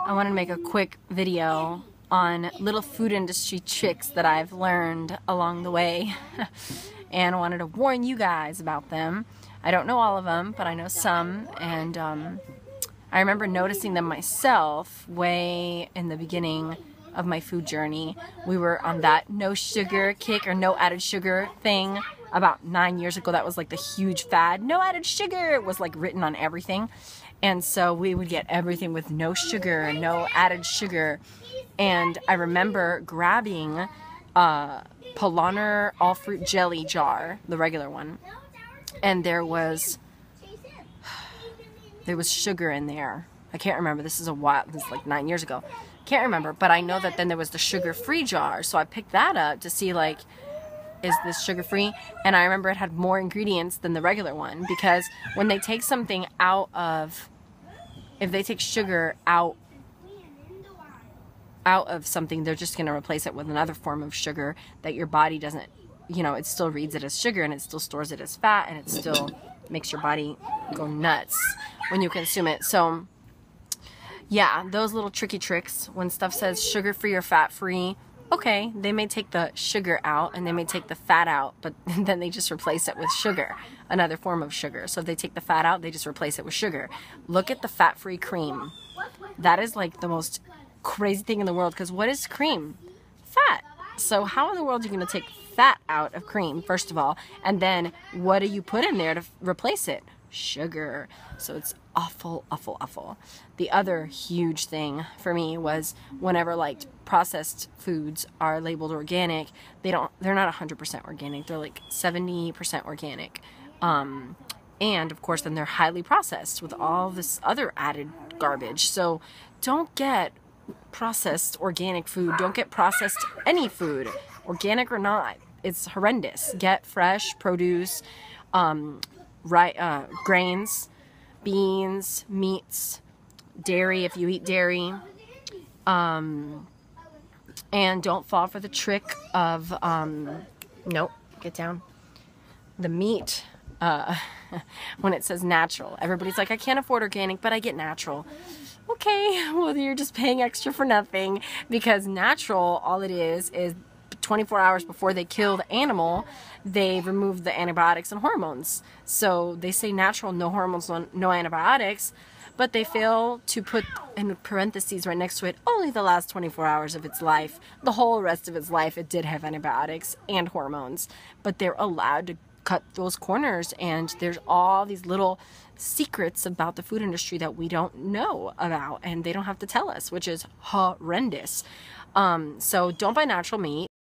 I wanted to make a quick video on little food industry tricks that I've learned along the way and I wanted to warn you guys about them. I don't know all of them, but I know some, and I remember noticing them myself way in the beginning of my food journey. We were on that no sugar kick or no added sugar thing about 9 years ago. That was like the huge fad. No added sugar was like written on everything. And so we would get everything with no sugar, no added sugar. And I remember grabbing a Polaner all fruit jelly jar, the regular one, and there was sugar in there. I can't remember. This is like 9 years ago. Can't remember, but I know that then there was the sugar-free jar. So I picked that up to see, like, is this sugar-free? And I remember it had more ingredients than the regular one, because when they take something out of, if they take sugar out of something, they're just going to replace it with another form of sugar that your body doesn't, you know, it still reads it as sugar and it still stores it as fat, and it still makes your body go nuts when you consume it. So yeah, those little tricky tricks, when stuff says sugar-free or fat-free, okay, they may take the sugar out and they may take the fat out, but then they just replace it with sugar, another form of sugar. So if they take the fat out, they just replace it with sugar. Look at the fat-free cream. That is like the most crazy thing in the world, because what is cream? Fat. So how in the world are you going to take fat out of cream, first of all, and then what do you put in there to replace it? Sugar. So it's awful, awful, awful. The other huge thing for me was whenever like processed foods are labeled organic, they're not 100% organic. They're like 70% organic. And of course then they're highly processed with all this other added garbage. So don't get processed organic food. Don't get processed any food, organic or not. It's horrendous. Get fresh produce, grains, beans, meats, dairy if you eat dairy, and don't fall for the trick of nope, get down, the meat when it says natural. Everybody's like, I can't afford organic, but I get natural. Okay, well, you're just paying extra for nothing, because natural, all it is 24 hours before they kill the animal, they remove the antibiotics and hormones. So they say natural, no hormones, no antibiotics, but they fail to put in parentheses right next to it, only the last 24 hours of its life. The whole rest of its life it did have antibiotics and hormones, but they're allowed to cut those corners, and there's all these little secrets about the food industry that we don't know about, and they don't have to tell us, which is horrendous. So don't buy natural meat.